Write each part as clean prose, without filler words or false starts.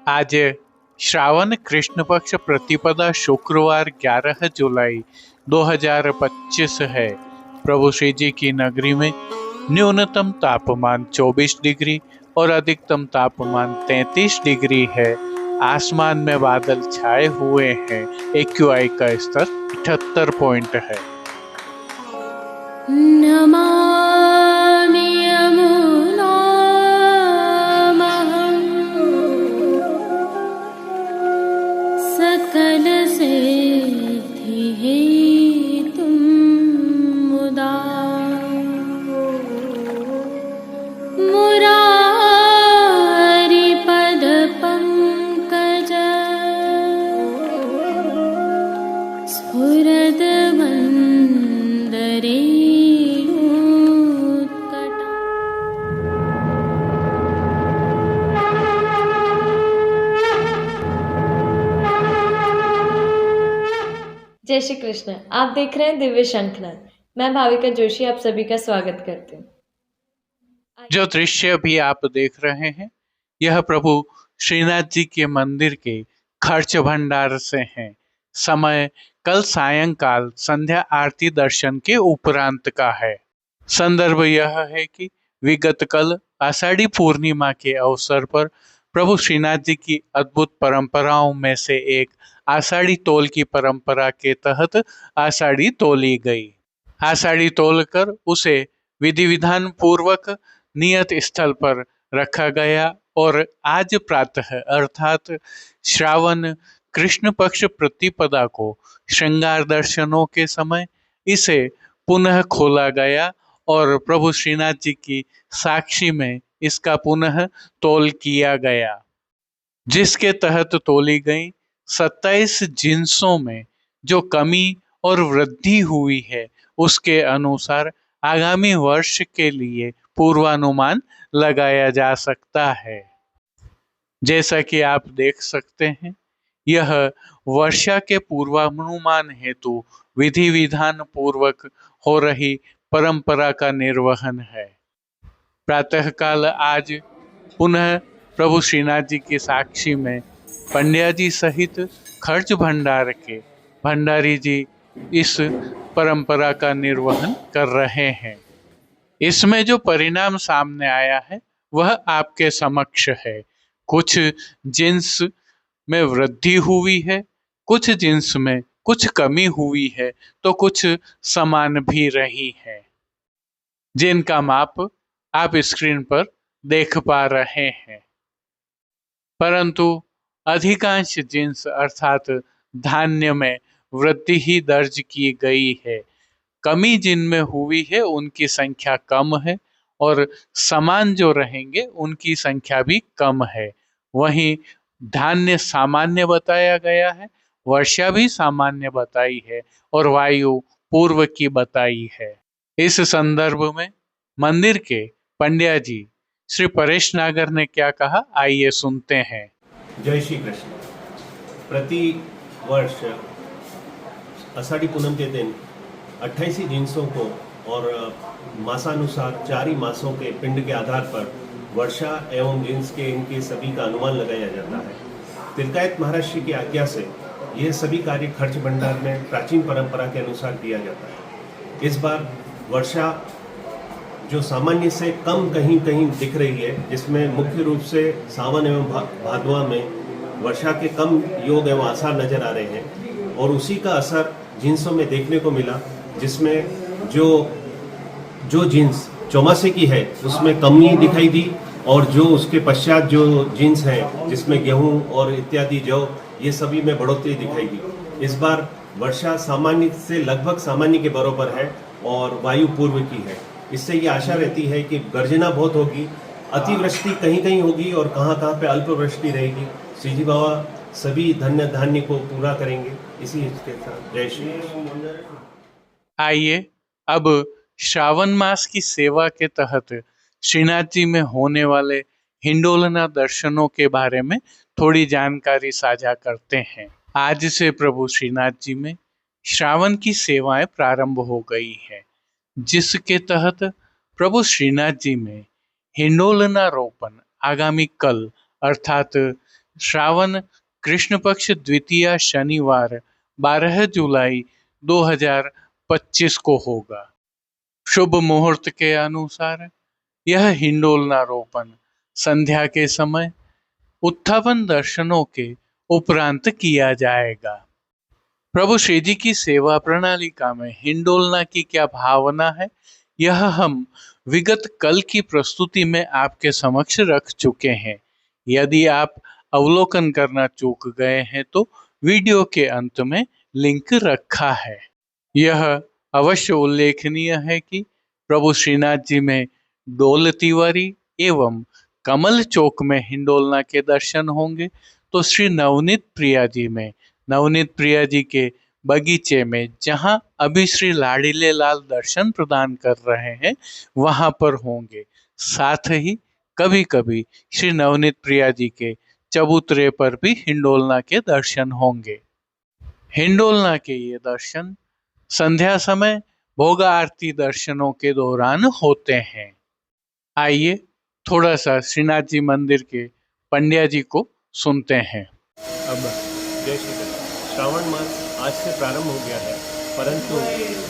आज श्रावण कृष्ण पक्ष प्रतिपदा शुक्रवार 11 जुलाई 2025 है। प्रभु श्री जी की नगरी में न्यूनतम तापमान 24 डिग्री और अधिकतम तापमान 33 डिग्री है। आसमान में बादल छाए हुए हैं। AQI का स्तर 78 पॉइंट है। नमामि यमुनामहं सकलसिद्धिहेतुं मुदा मुरारिपदपङ्कज स्फुरद्वन्दरे जय श्री कृष्ण। आप देख रहे हैं दिव्य शंखनाद। मैं भाविका जोशी आप सभी का स्वागत करती हूँ। जो दृश्य अभी आप देख रहे हैं यह प्रभु श्रीनाथ जी के मंदिर के खर्च भंडार से हैं। समय कल सायंकाल संध्या आरती दर्शन के उपरांत का है। संदर्भ यह है कि विगत कल आषाढ़ी पूर्णिमा के अवसर पर प्रभु श्रीनाथ जी की अद्भुत परंपराओं में से एक आषाढ़ी तोल की परंपरा के तहत आषाढ़ी तोली गई। आषाढ़ी तोल कर उसे विधि विधान पूर्वक नियत स्थल पर रखा गया और आज प्रातः अर्थात श्रावण कृष्ण पक्ष प्रतिपदा को श्रृंगार दर्शनों के समय इसे पुनः खोला गया और प्रभु श्रीनाथ जी की साक्षी में इसका पुनः तोल किया गया, जिसके तहत तोली गई 27 जिन्सों में जो कमी और वृद्धि हुई है उसके अनुसार आगामी वर्ष के लिए पूर्वानुमान लगाया जा सकता है। जैसा कि आप देख सकते हैं यह वर्षा के पूर्वानुमान हेतु विधि विधान पूर्वक हो रही परंपरा का निर्वहन है। प्रातःकाल आज पुनः प्रभु श्रीनाथ जी की साक्षी में पंड्या जी सहित खर्च भंडार के भंडारी जी इस परंपरा का निर्वहन कर रहे हैं। इसमें जो परिणाम सामने आया है वह आपके समक्ष है। कुछ जिन्स में वृद्धि हुई है, कुछ जिन्स में कुछ कमी हुई है तो कुछ समान भी रही है, जिनका माप आप स्क्रीन पर देख पा रहे हैं। परंतु अधिकांश जिन्स अर्थात धान्य में वृद्धि ही दर्ज की गई है। कमी जिनमें हुई है उनकी संख्या कम है और समान जो रहेंगे उनकी संख्या भी कम है। वहीं धान्य सामान्य बताया गया है, वर्षा भी सामान्य बताई है और वायु पूर्व की बताई है। इस संदर्भ में मंदिर के पंड्या जी श्री परेश नागर ने क्या कहा, आइए सुनते हैं। जय श्री कृष्ण। प्रति वर्ष आषाढ़ी पूनम के दिन 28 जिन्सों को और मासानुसार 4 ही मासों के पिंड के आधार पर वर्षा एवं जिन्स के इनके सभी का अनुमान लगाया जाता है। तिलकायत महर्षि की आज्ञा से यह सभी कार्य खर्च भंडार में प्राचीन परंपरा के अनुसार किया जाता है। इस बार वर्षा जो सामान्य से कम कहीं कहीं दिख रही है, जिसमें मुख्य रूप से सावन एवं भादवा में वर्षा के कम योग एवं आसार नजर आ रहे हैं और उसी का असर जिन्सों में देखने को मिला, जिसमें जो जिन्स चौमासे की है उसमें कमी दिखाई दी और जो उसके पश्चात जो जिन्स हैं जिसमें गेहूं और इत्यादि जौ ये सभी में बढ़ोतरी दिखाई दी। इस बार वर्षा सामान्य से लगभग सामान्य के बराबर है और वायु पूर्व की है। इससे ये आशा रहती है कि गर्जना बहुत होगी, अतिवृष्टि कहीं कहीं होगी और कहाँ कहाँ पे अल्प वृष्टि रहेगी। श्री जी बाबा सभी धन्य धान्य को पूरा करेंगे। इसी के साथ जय श्री कृष्ण। आइए अब श्रावण मास की सेवा के तहत श्रीनाथ जी में होने वाले हिंडोलना दर्शनों के बारे में थोड़ी जानकारी साझा करते हैं। आज से प्रभु श्रीनाथ जी में श्रावण की सेवाएं प्रारंभ हो गई हैं, जिसके तहत प्रभु श्रीनाथ जी में हिंडोलना रोपण आगामी कल अर्थात श्रावण कृष्ण पक्ष द्वितीया शनिवार 12 जुलाई 2025 को होगा। शुभ मुहूर्त के अनुसार यह हिंडोलना रोपण संध्या के समय उत्थापन दर्शनों के उपरांत किया जाएगा। प्रभु श्री जी की सेवा प्रणालिका में हिंडोलना की क्या भावना है, यह हम विगत कल की प्रस्तुति में आपके समक्ष रख चुके हैं। यदि आप अवलोकन करना चूक गए हैं तो वीडियो के अंत में लिंक रखा है। यह अवश्य उल्लेखनीय है कि प्रभु श्रीनाथ जी में डोल तिवारी एवं कमल चौक में हिंडोलना के दर्शन होंगे, तो श्री नवनीत प्रिया जी में नवनीत प्रिया जी के बगीचे में जहां अभी श्री लाडीले लाल दर्शन प्रदान कर रहे हैं वहां पर होंगे। साथ ही कभी कभी श्री नवनीत प्रिया जी के चबूतरे पर भी हिंडोलना के दर्शन होंगे। हिंडोलना के ये दर्शन संध्या समय भोग आरती दर्शनों के दौरान होते हैं। आइए थोड़ा सा श्रीनाथ जी मंदिर के पंड्या जी को सुनते हैं। अब जय श्री कृष्ण। श्रावण मास आज से प्रारंभ हो गया है, परंतु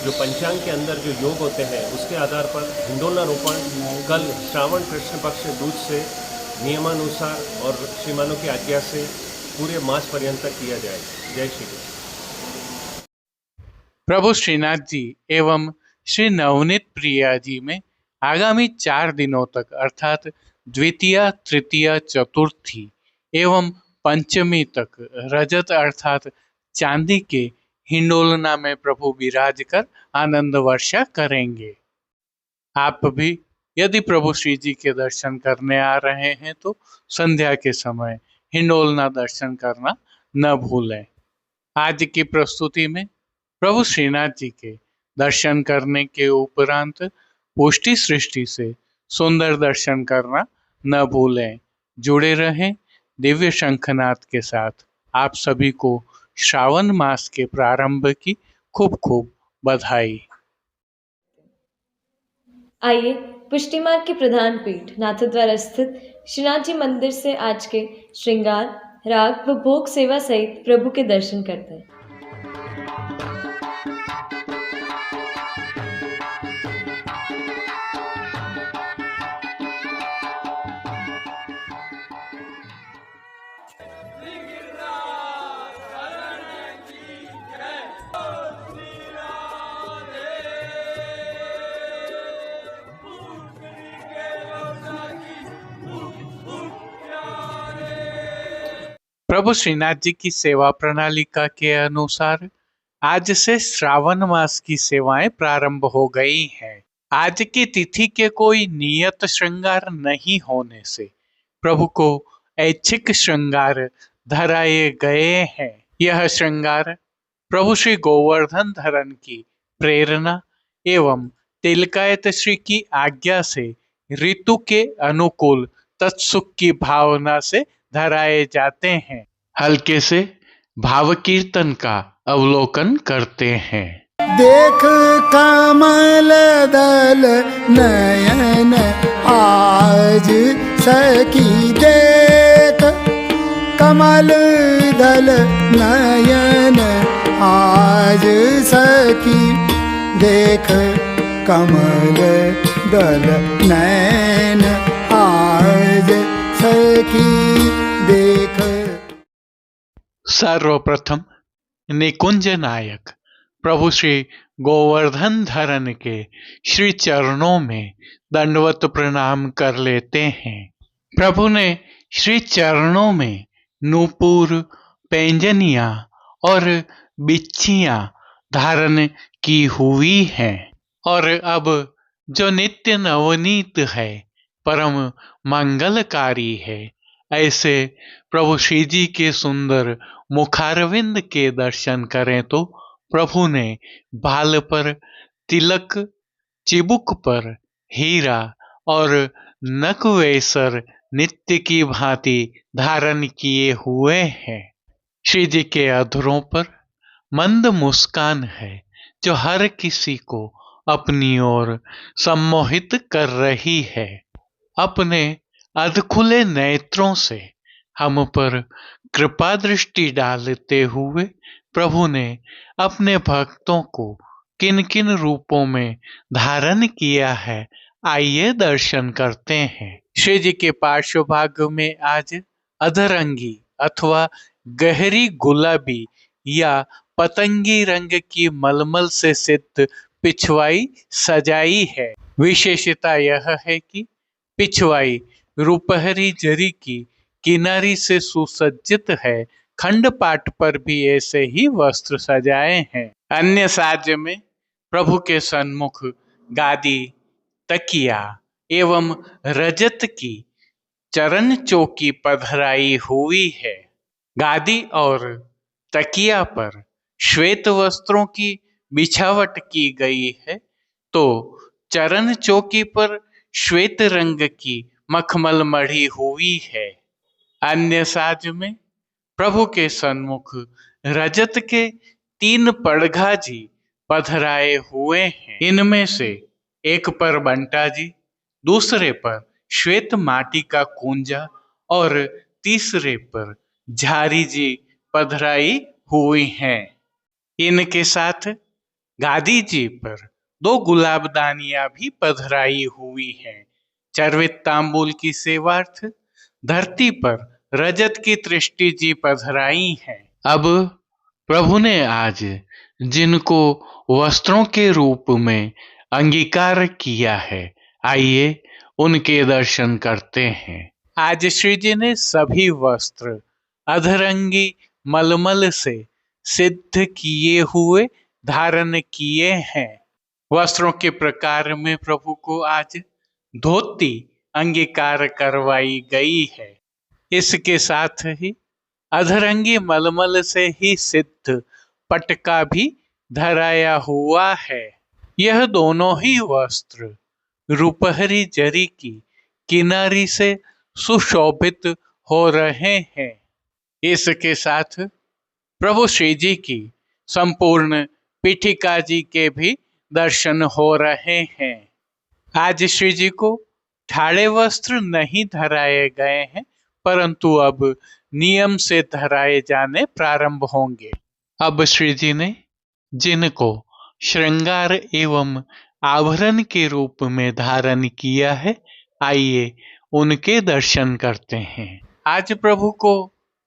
जो पंचांग के अंदर जो योग होते हैं उसके आधार पर हिंडोलना रोपण कल श्रावण कृष्ण पक्ष दूज से नियमानुसार और श्रीमानों की आज्ञा से पूरे मास पर्यंत तक किया जाएगा। जय श्री कृष्ण। प्रभु श्रीनाथ जी एवं श्री नवनीत प्रिया जी में आगामी 4 दिनों तक अर्थात द्वितीया तृतीया चतुर्थी एवं पंचमी तक रजत अर्थात चांदी के हिंडोलना में प्रभु विराज कर आनंद वर्षा करेंगे। आप भी यदि प्रभु श्री जी के दर्शन करने आ रहे हैं तो संध्या के समय हिंडोलना दर्शन करना न भूलें। आज की प्रस्तुति में प्रभु श्रीनाथ जी के दर्शन करने के उपरांत पुष्टि सृष्टि से सुंदर दर्शन करना न भूलें। जुड़े रहें दिव्य शंखनाद के साथ। आप सभी को श्रावण मास के प्रारंभ की खूब खूब बधाई। आइए पुष्टि मार्ग के प्रधान पीठ नाथद्वारा स्थित श्रीनाथ जी मंदिर से आज के श्रृंगार, राग व भोग सेवा सहित प्रभु के दर्शन करते हैं। प्रभु श्रीनाथ जी की सेवा प्रणालिका के अनुसार आज से श्रावण मास की सेवाएं प्रारंभ हो गई हैं। आज की तिथि के कोई नियत श्रृंगार नहीं होने से प्रभु को ऐच्छिक श्रृंगार धराए गए हैं। यह श्रृंगार प्रभु श्री गोवर्धन धरन की प्रेरणा एवं तिलकायत श्री की आज्ञा से ऋतु के अनुकूल तत्सुख की भावना से धराए जाते हैं। हल्के से भाव कीर्तन का अवलोकन करते हैं। देख कमल दल नयन आज सखी देख कमल दल नयन आज सखी देख कमल दल नयन आज सखी देख। सर्वप्रथम निकुंज नायक प्रभु श्री गोवर्धन धरन के श्री चरणों में दंडवत प्रणाम कर लेते हैं। प्रभु ने श्री चरणों में नूपुर, पैंजनिया और बिच्छियां धारण की हुई हैं और अब जो नित्य नवनीत है, परम मंगलकारी है, ऐसे प्रभु श्री जी के सुंदर मुखारविंद के दर्शन करें तो प्रभु ने बाल पर तिलक, चिबुक पर हीरा और नकवेसर नित्य की भांति धारण किए हुए हैं। श्री जी के अधरों पर मंद मुस्कान है जो हर किसी को अपनी ओर सम्मोहित कर रही है। अपने अधखुले नेत्रों से हम पर कृपा दृष्टि डालते हुए प्रभु ने अपने भक्तों को किन किन रूपों में धारण किया है, आइए दर्शन करते हैं। श्री जी के पार्श्व भाग में आज अधरंगी अथवा गहरी गुलाबी या पतंगी रंग की मलमल से सिद्ध पिछवाई सजाई है। विशेषता यह है कि पिछवाई रुपहरी जरी की किनारी से सुसज्जित है। खंड पाठ पर भी ऐसे ही वस्त्र सजाए हैं। अन्य साज में प्रभु के सन्मुख गादी, तकिया एवं रजत की चरण चौकी पधराई हुई है। गादी और तकिया पर श्वेत वस्त्रों की बिछावट की गई है, तो चरण चौकी पर श्वेत रंग की मखमल मढ़ी हुई है। अन्य साज में प्रभु के सन्मुख रजत के 3 पड़घा जी पधराए हुए हैं। इनमें से एक पर बंटा जी, दूसरे पर श्वेत माटी का कुंजा और तीसरे पर झारी जी पधराई हुई हैं। इनके साथ गादी जी पर 2 गुलाबदानियां भी पधराई हुई हैं। चर्वित तांबूल की सेवार्थ धरती पर रजत की तृष्टि जी पधराई हैं। अब प्रभु ने आज जिनको वस्त्रों के रूप में अंगीकार किया है, आइए उनके दर्शन करते हैं। आज श्री जी ने सभी वस्त्र अधरंगी मलमल से सिद्ध किए हुए धारण किए हैं। वस्त्रों के प्रकार में प्रभु को आज धोती अंगीकार करवाई गई है। इसके साथ ही अधरंगी मलमल से ही सिद्ध पटका भी धराया हुआ है। यह दोनों ही वस्त्र रुपहरी जरी की किनारी से सुशोभित हो रहे हैं। इसके साथ प्रभु श्री जी की संपूर्ण पीठिका जी के भी दर्शन हो रहे हैं। आज श्री जी को ठाड़े वस्त्र नहीं धराए गए हैं, परंतु अब नियम से धराए जाने प्रारंभ होंगे। अब श्री जी ने जिनको श्रृंगार एवं आभरण के रूप में धारण किया है, आइए उनके दर्शन करते हैं। आज प्रभु को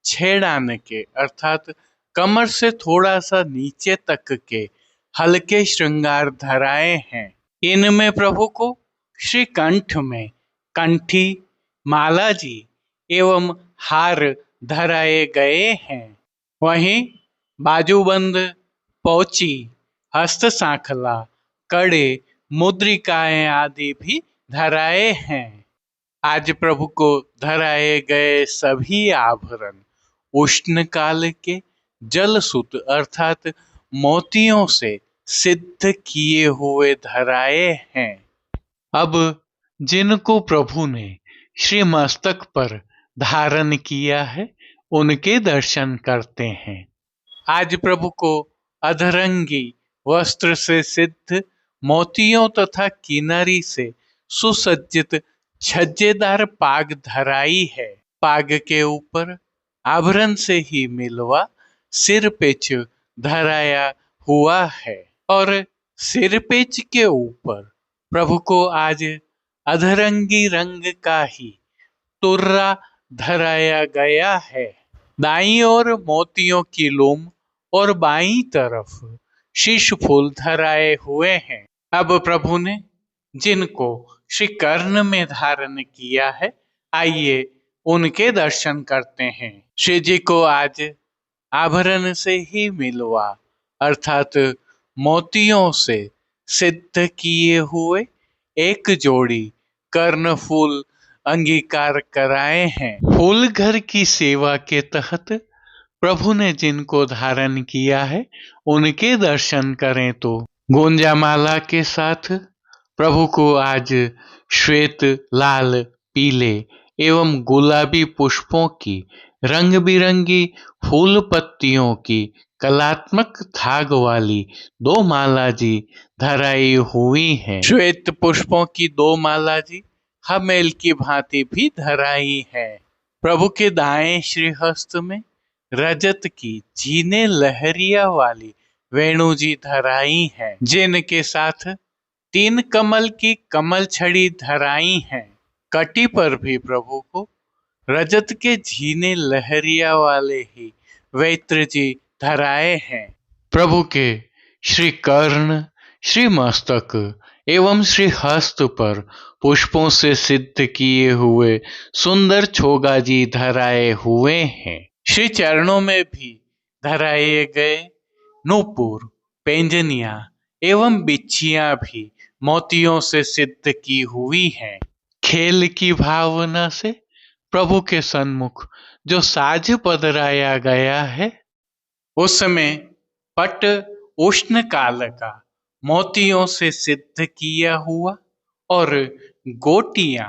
छेड़ाने के अर्थात कमर से थोड़ा सा नीचे तक के हल्के श्रृंगार धराए हैं। इनमें प्रभु को श्री कंठ में कंठी, माला जी एवं हार धराए गए हैं। वहीं बाजूबंद, पौची, हस्त सांखला, कड़े, मुद्रिकाएं आदि भी धराए हैं। आज प्रभु को धराए गए सभी आभरण उष्ण काल के जलसुत अर्थात मोतियों से सिद्ध किए हुए धराए हैं। अब जिनको प्रभु ने श्री मस्तक पर धारण किया है, उनके दर्शन करते हैं। आज प्रभु को अधरंगी वस्त्र से सिद्ध मोतियों तथा किनारी से सुसज्जित छज्जेदार पाग धराई है। पाग के ऊपर आभरण से ही मिलवा सिरपेच धराया हुआ है और सिरपेच के ऊपर प्रभु को आज अधरंगी रंग का ही तुर्रा धराया गया है। दाईं ओर मोतियों की लूम और बाईं तरफ शीश फूल धराए हुए हैं। अब प्रभु ने जिनको श्री कर्ण में धारण किया है, आइए उनके दर्शन करते हैं। श्री जी को आज आभरण से ही मिलवा अर्थात मोतियों से सिद्ध किए हुए एक जोड़ी कर्ण फूल अंगीकार कराए हैं। फूल घर की सेवा के तहत प्रभु ने जिनको धारण किया है, उनके दर्शन करें तो गोंजामाला के साथ प्रभु को आज श्वेत, लाल, पीले एवं गुलाबी पुष्पों की रंग बिरंगी फूल पत्तियों की कलात्मक थाग वाली 2 माला जी धराई हुई हैं। श्वेत पुष्पों की 2 माला जी हमेल की भांति भी धराई है। प्रभु के दाएं श्रीहस्त में रजत की जीने लहरिया वाली वेणु जी धराई हैं, जिनके साथ 3 कमल की कमल छड़ी धराई हैं। कटी पर भी प्रभु को रजत के झीने लहरिया वाले ही वैत्र जी धराए हैं। प्रभु के श्री कर्ण, श्री मस्तक एवं श्री हस्त पर पुष्पों से सिद्ध किए हुए सुंदर छोगा जी धराए हुए हैं। श्री चरणों में भी धराए गए नूपुर, पेंजनिया एवं बिच्छियां भी मोतियों से सिद्ध की हुई हैं। खेल की भावना से प्रभु के सन्मुख जो साज पधराया गया है, उसमें पट उष्ण काल का मोतियों से सिद्ध किया हुआ और गोटियां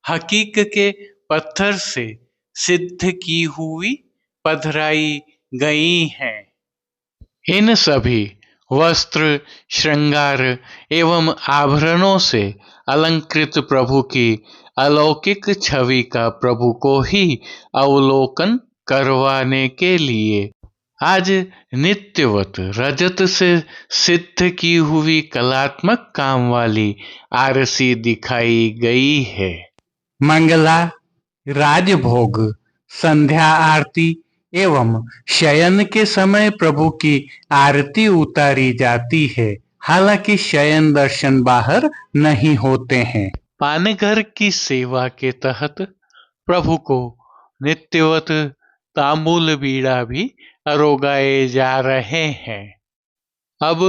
हकीक के पत्थर से सिद्ध की हुई पधराई गई हैं। इन सभी वस्त्र, श्रृंगार एवं आभरणों से अलंकृत प्रभु की अलौकिक छवि का प्रभु को ही अवलोकन करवाने के लिए आज नित्यवत रजत से सिद्ध की हुई कलात्मक काम वाली आरसी दिखाई गई है। मंगला, राजभोग, संध्या आरती एवं शयन के समय प्रभु की आरती उतारी जाती है। हालांकि शयन दर्शन बाहर नहीं होते हैं। पानघर की सेवा के तहत प्रभु को नित्यवत तांबूल बीड़ा भी अरोगाए जा रहे हैं। अब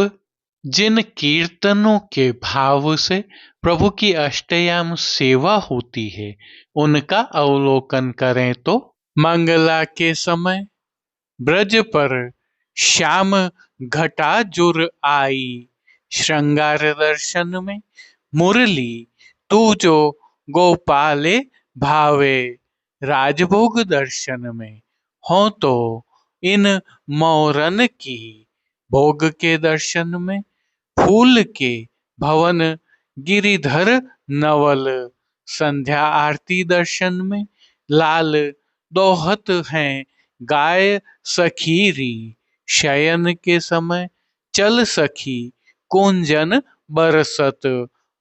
जिन कीर्तनों के भाव से प्रभु की अष्टयाम सेवा होती है, उनका अवलोकन करें तो मंगला के समय ब्रज पर श्याम घटाजुर आई, श्रृंगार दर्शन में मुरली तू जो गोपाले भावे, राजभोग दर्शन में हो तो इन मोरन की, भोग के दर्शन में फूल के भवन गिरिधर नवल, संध्या आरती दर्शन में लाल दोहत हैं गाय सखीरी, शयन के समय चल सखी कुंजन बरसत,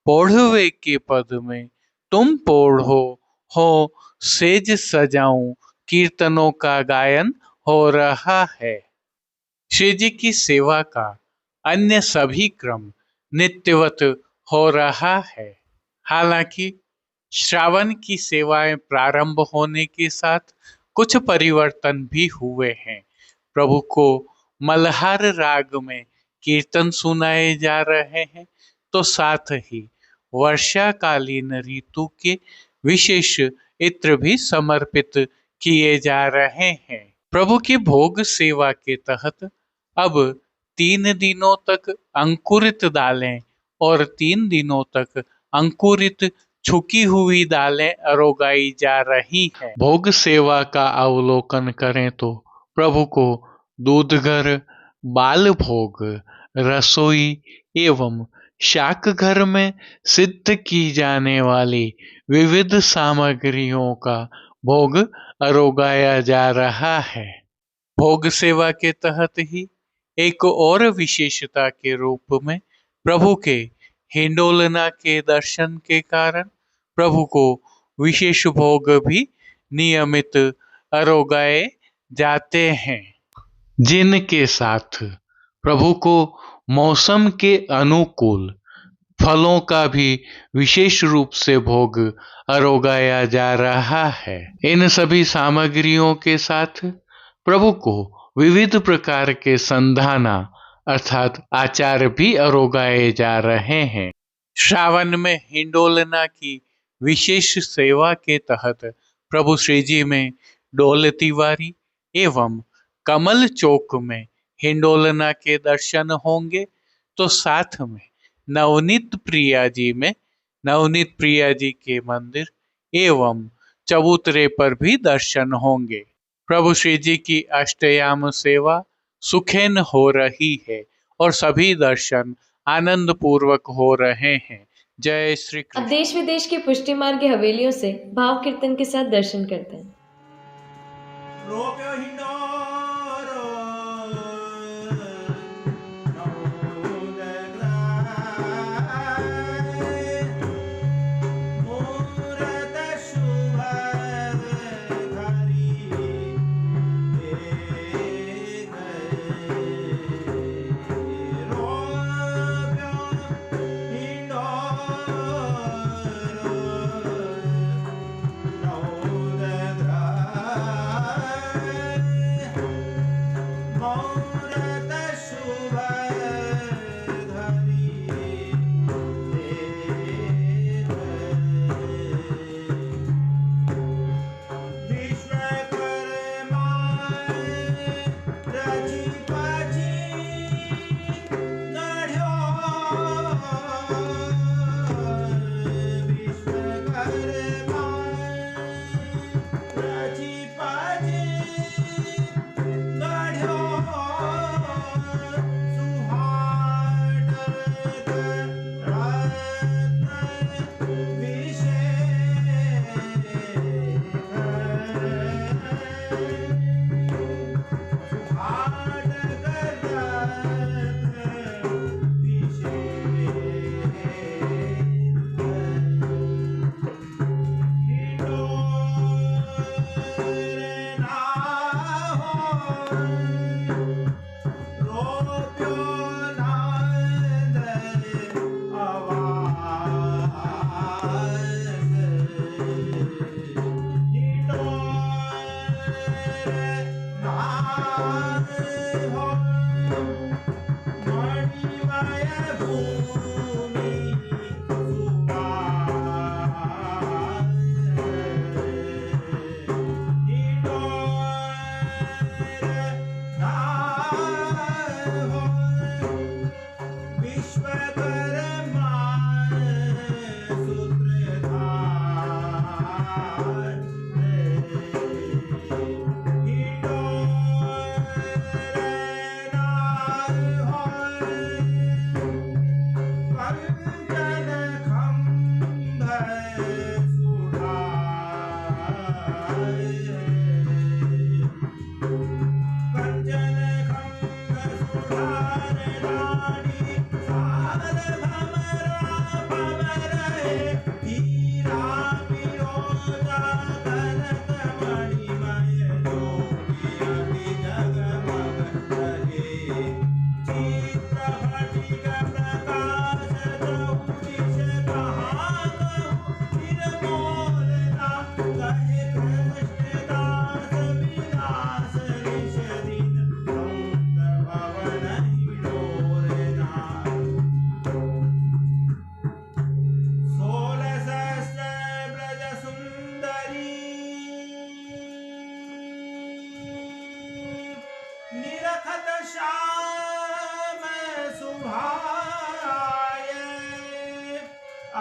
पोढ़वे के पद में तुम पोढ़ो हो सेज सजाऊं, कीर्तनों का गायन हो रहा है। श्री जी की सेवा का अन्य सभी क्रम नित्यवत हो रहा है। हालांकि श्रावण की सेवाएं प्रारंभ होने के साथ कुछ परिवर्तन भी हुए हैं। प्रभु को मल्हार राग में कीर्तन सुनाए जा रहे हैं, तो साथ ही वर्षाकालीन ऋतु के विशेष इत्र भी समर्पित किए जा रहे हैं। प्रभु की भोग सेवा के तहत अब 3 दिनों तक अंकुरित दालें और 3 दिनों तक अंकुरित छुकी हुई दालें अरोगाई जा रही हैं। भोग सेवा का अवलोकन करें तो प्रभु को दूधघर, बाल भोग, रसोई एवं शाक घर में सिद्ध की जाने वाली विविध सामग्रियों का भोग अरोगाया जा रहा है। भोग सेवा के तहत ही एक और विशेषता के रूप में प्रभु के हिंडोलना के दर्शन के कारण प्रभु को विशेष भोग भी नियमित अरोगाए जाते हैं, जिनके साथ प्रभु को मौसम के अनुकूल फलों का भी विशेष रूप से भोग अरोगाया जा रहा है। इन सभी सामग्रियों के साथ प्रभु को विविध प्रकार के संधाना अर्थात आचार भी अरोगाए जा रहे हैं। श्रावण में हिंडोलना की विशेष सेवा के तहत प्रभु श्री जी में डोल तिवारी एवं कमल चौक में हिंडोलना के दर्शन होंगे, तो साथ में नवनीत प्रिया जी में नवनीत प्रिया जी के मंदिर एवं चबूतरे पर भी दर्शन होंगे। प्रभु श्री जी की अष्टयाम सेवा सुखेन हो रही है और सभी दर्शन आनंद पूर्वक हो रहे हैं। जय श्री कृष्ण। अब देश विदेश की पुष्टि मार्ग की हवेलियों से भाव कीर्तन के साथ दर्शन करते हैं। रोप्यो हिंडोरो मूरत शुभ धरी रोप्यो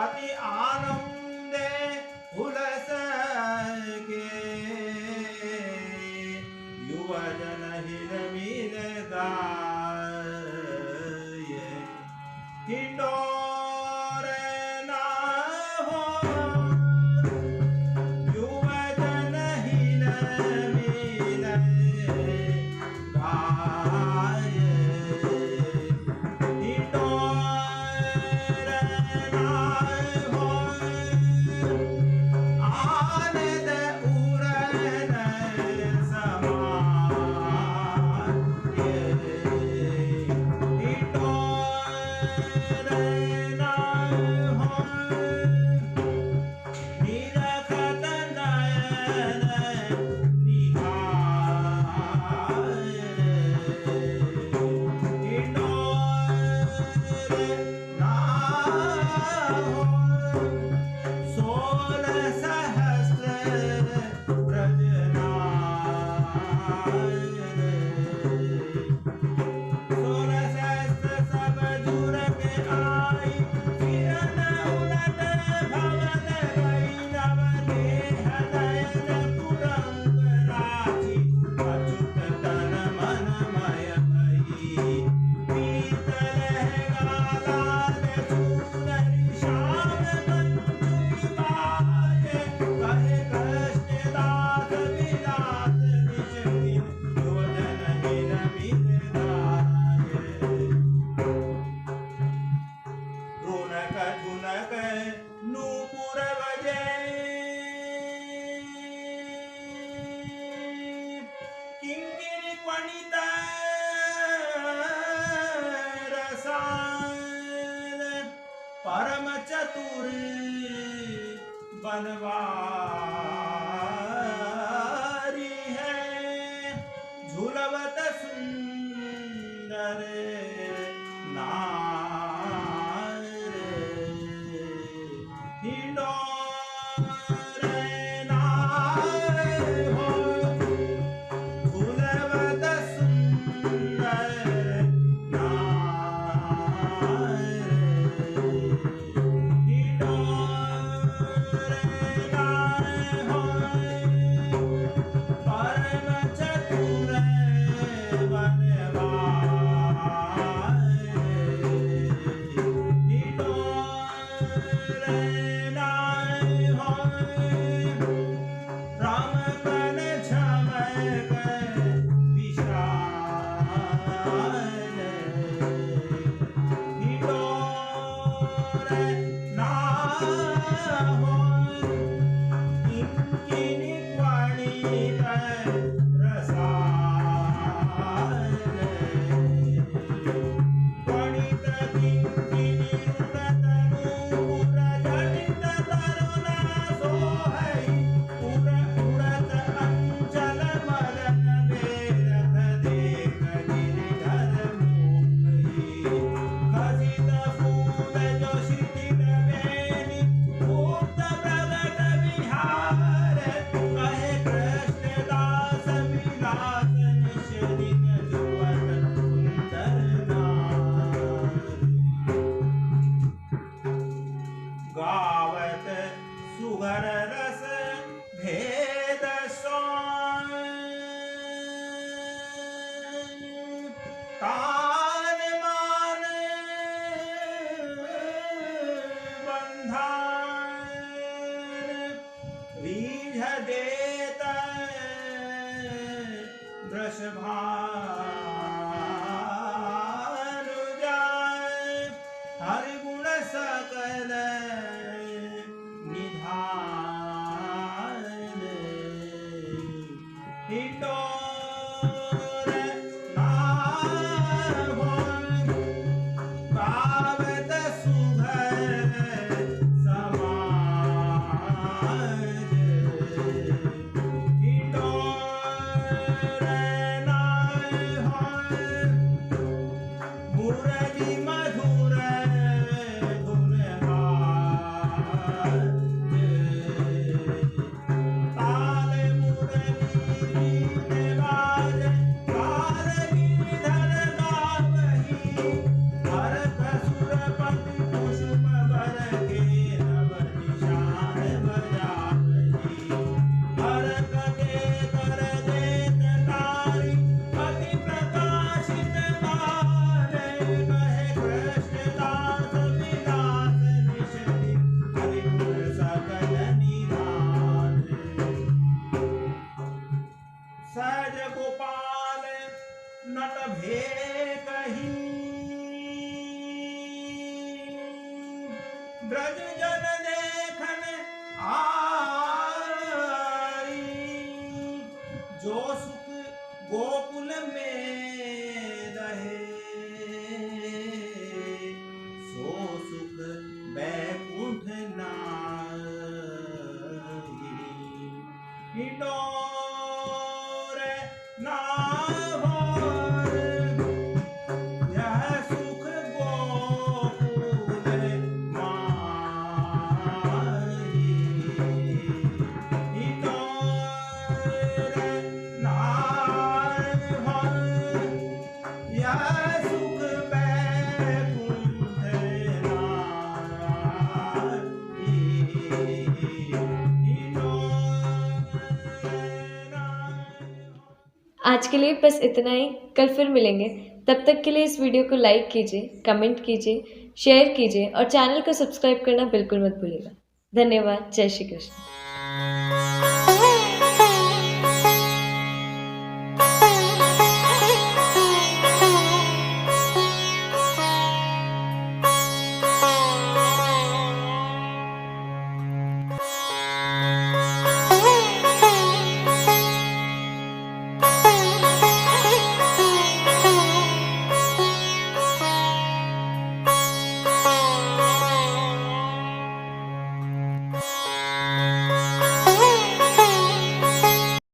अति आनंदे उलस के युवजन हिल मिल गाये हिंडोर ना हो युवजन हिल मिल गाये वृषभानु जाय हरि गुण सकल निधान हिटोर नाभन पावत सुघर समाज हिटोर नाभन मुरली मधुर धुन ताल मुरली बाज ताल गिरधर गावही भरत सुरपति कुसुम बर के नव निशान बजावही भरत के कर देत तारी अति प्रकाशित मारे कहे कृष्णदास विलास निशि हरि गुण सकल निधान सहज गोपाल नट भेकहि ब्रज जन देखन आई जो सुख गोकुल में रहे सो सुख बैकुंठ नाई हिडोर नाभर यह सुख गोकुल माही हिडोर नाभर यह सुख बैकुंठ नाई आज के लिए बस इतना ही। कल फिर मिलेंगे। तब तक के लिए इस वीडियो को लाइक कीजिए, कमेंट कीजिए, शेयर कीजिए और चैनल को सब्सक्राइब करना बिल्कुल मत भूलिएगा। धन्यवाद। जय श्री कृष्ण।